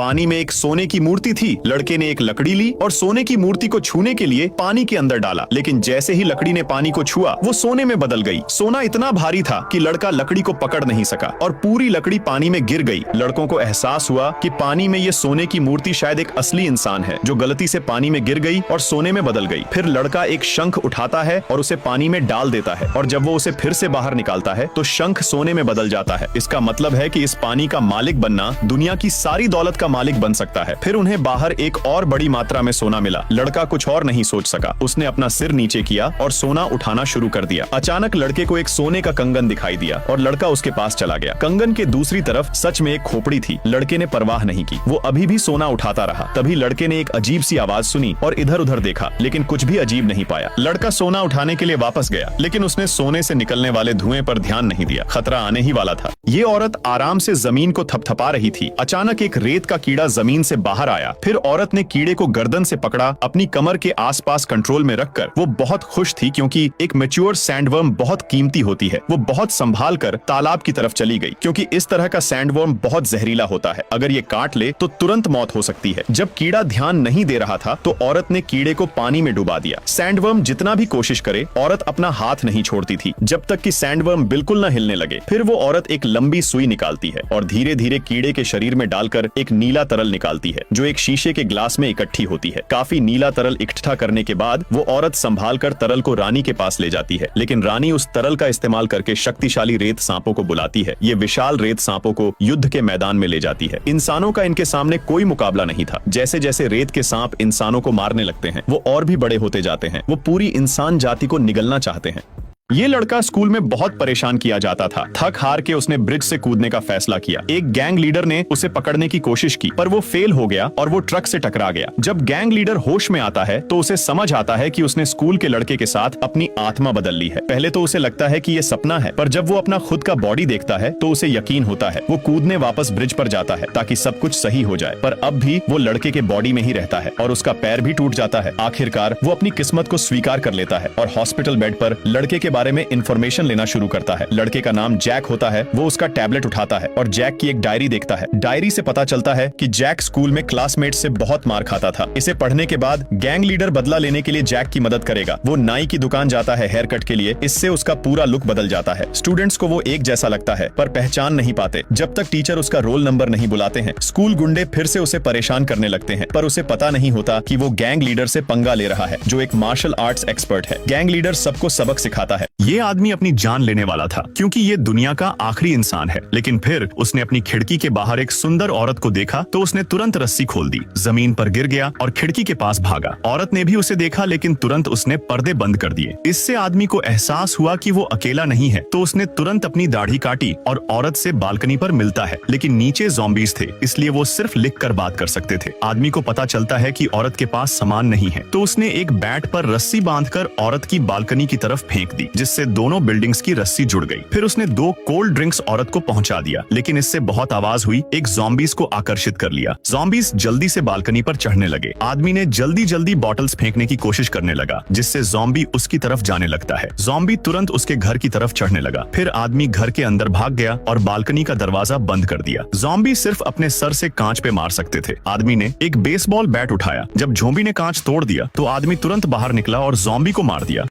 पानी में एक सोने की मूर्ति थी। लड़के ने एक लकड़ी ली और सोने की मूर्ति को छूने के लिए पानी के अंदर डाला, लेकिन जैसे ही लकड़ी ने पानी को छुआ वो सोने में बदल गई। सोना इतना भारी था कि लड़का लकड़ी को पकड़ नहीं सका और पूरी लकड़ी पानी में गिर गई। लड़कों को एहसास हुआ कि पानी में ये सोने की मूर्ति शायद एक असली इंसान है जो गलती से पानी में गिर गई और सोने में बदल गई। फिर लड़का एक शंख उठाता है और उसे पानी में डाल देता है, और जब वो उसे फिर से बाहर निकालता है तो शंख सोने में बदल जाता है। इसका मतलब है कि इस पानी का मालिक बनना दुनिया की सारी दौलत का मालिक बन सकता है। फिर उन्हें बाहर एक और बड़ी मात्रा में सोना मिला। लड़का कुछ और नहीं सोच सका, उसने अपना सिर नीचे किया और सोना उठाना शुरू कर दिया। अचानक लड़के को एक सोने का कंगन दिखाई दिया और लड़का उसके पास चला गया। कंगन के दूसरी तरफ सच में एक खोपड़ी थी। लड़के ने परवाह नहीं की, वो अभी भी सोना उठाता रहा। तभी लड़के ने एक अजीब सी आवाज सुनी और इधर उधर देखा, लेकिन कुछ भी अजीब नहीं पाया। लड़का सोना उठाने के लिए वापस गया, लेकिन उसने सोने से निकलने वाले धुएं पर ध्यान नहीं दिया। खतरा आने ही वाला था। ये औरत आराम से जमीन को थपथपा रही थी। अचानक एक रेत का कीड़ा जमीन से बाहर आया। फिर औरत ने कीड़े को गर्दन से पकड़ा, अपनी कमर के आसपास कंट्रोल में रखकर। वो बहुत खुश थी क्योंकि एक मैच्योर सैंडवर्म बहुत कीमती होती है। वो बहुत संभाल कर तालाब की तरफ चली गई, क्योंकि इस तरह का सैंडवर्म बहुत जहरीला होता है। अगर ये काट ले तो तुरंत मौत हो सकती है। जब कीड़ा ध्यान नहीं दे रहा था तो औरत ने कीड़े को पानी में डुबा दिया। सैंडवर्म जितना भी कोशिश करे, औरत अपना हाथ नहीं छोड़ती थी जब तक कि सैंडवर्म बिल्कुल न हिलने लगे। फिर वो औरत एक लंबी सुई निकालती है और धीरे धीरे कीड़े के शरीर में डालकर एक नीला तरल निकालती है, जो एक शीशे के ग्लास में इकट्ठी होती है। काफी नीला तरल इकट्ठा करने के बाद वो औरत संभाल कर तरल को रानी के पास ले जाती है, लेकिन रानी उस तरल का इस्तेमाल करके शक्तिशाली रेत सांपों को बुलाती है। ये विशाल रेत सांपों को युद्ध के मैदान में ले जाती है। इंसानों का इनके सामने कोई मुकाबला नहीं था। जैसे जैसे रेत के सांप इंसानों को मारने लगते हैं, वो और भी बड़े होते जाते हैं। वो पूरी इंसान जाति को निगलना चाहते हैं। ये लड़का स्कूल में बहुत परेशान किया जाता था। थक हार के उसने ब्रिज से कूदने का फैसला किया। एक गैंग लीडर ने उसे पकड़ने की कोशिश की, पर वो फेल हो गया और वो ट्रक से टकरा गया। जब गैंग लीडर होश में आता है तो उसे समझ आता है कि उसने स्कूल के लड़के के साथ अपनी आत्मा बदल ली है। पहले तो उसे लगता है कि ये सपना है, पर जब वो अपना खुद का बॉडी देखता है तो उसे यकीन होता है। वो कूदने वापस ब्रिज पर जाता है ताकि सब कुछ सही हो जाए, पर अब भी वो लड़के के बॉडी में ही रहता है और उसका पैर भी टूट जाता है। आखिरकार वो अपनी किस्मत को स्वीकार कर लेता है और हॉस्पिटल बेड पर लड़के के बारे में इंफॉर्मेशन लेना शुरू करता है। लड़के का नाम जैक होता है। वो उसका टैबलेट उठाता है और जैक की एक डायरी देखता है। डायरी से पता चलता है कि जैक स्कूल में क्लासमेट से बहुत मार खाता था। इसे पढ़ने के बाद गैंग लीडर बदला लेने के लिए जैक की मदद करेगा। वो नाई की दुकान जाता है हेयर कट के लिए। इससे उसका पूरा लुक बदल जाता है। स्टूडेंट्स को वो एक जैसा लगता है, पर पहचान नहीं पाते जब तक टीचर उसका रोल नंबर नहीं बुलाते हैं। स्कूल गुंडे फिर से उसे परेशान करने लगते हैं, पर उसे पता नहीं होता कि वो गैंग लीडर से पंगा ले रहा है, जो एक मार्शल आर्ट्स एक्सपर्ट है। गैंग लीडर सबको सबक सिखाता है। ये आदमी अपनी जान लेने वाला था, क्योंकि ये दुनिया का आखिरी इंसान है। लेकिन फिर उसने अपनी खिड़की के बाहर एक सुंदर औरत को देखा तो उसने तुरंत रस्सी खोल दी, जमीन पर गिर गया और खिड़की के पास भागा। औरत ने भी उसे देखा, लेकिन तुरंत उसने पर्दे बंद कर दिए। इससे आदमी को एहसास हुआ कि वो अकेला नहीं है, तो उसने तुरंत अपनी दाढ़ी काटी और औरत से बालकनी पर मिलता है। लेकिन नीचे ज़ॉम्बीज़ थे, इसलिए वो सिर्फ लिख कर बात कर सकते थे। आदमी को पता चलता है कि औरत के पास सामान नहीं है, तो उसने एक बैट पर रस्सी बांधकर औरत की बालकनी की तरफ फेंक दी, जिससे दोनों बिल्डिंग्स की रस्सी जुड़ गई। फिर उसने 2 कोल्ड ड्रिंक्स औरत को पहुंचा दिया, लेकिन इससे बहुत आवाज हुई। एक ज़ॉम्बीज़ को आकर्षित कर लिया। ज़ॉम्बीज़ जल्दी से बालकनी पर चढ़ने लगे। आदमी ने जल्दी जल्दी बॉटल्स फेंकने की कोशिश करने लगा, जिससे ज़ॉम्बी उसकी तरफ जाने लगता है। ज़ॉम्बी तुरंत उसके घर की तरफ चढ़ने लगा। फिर आदमी घर के अंदर भाग गया और बालकनी का दरवाजा बंद कर दिया। ज़ॉम्बी सिर्फ अपने सर से कांच पे मार सकते थे। आदमी ने एक बेसबॉल बैट उठाया। जब ज़ॉम्बी ने कांच तोड़ दिया तो आदमी तुरंत बाहर निकला और ज़ॉम्बी को मार दिया।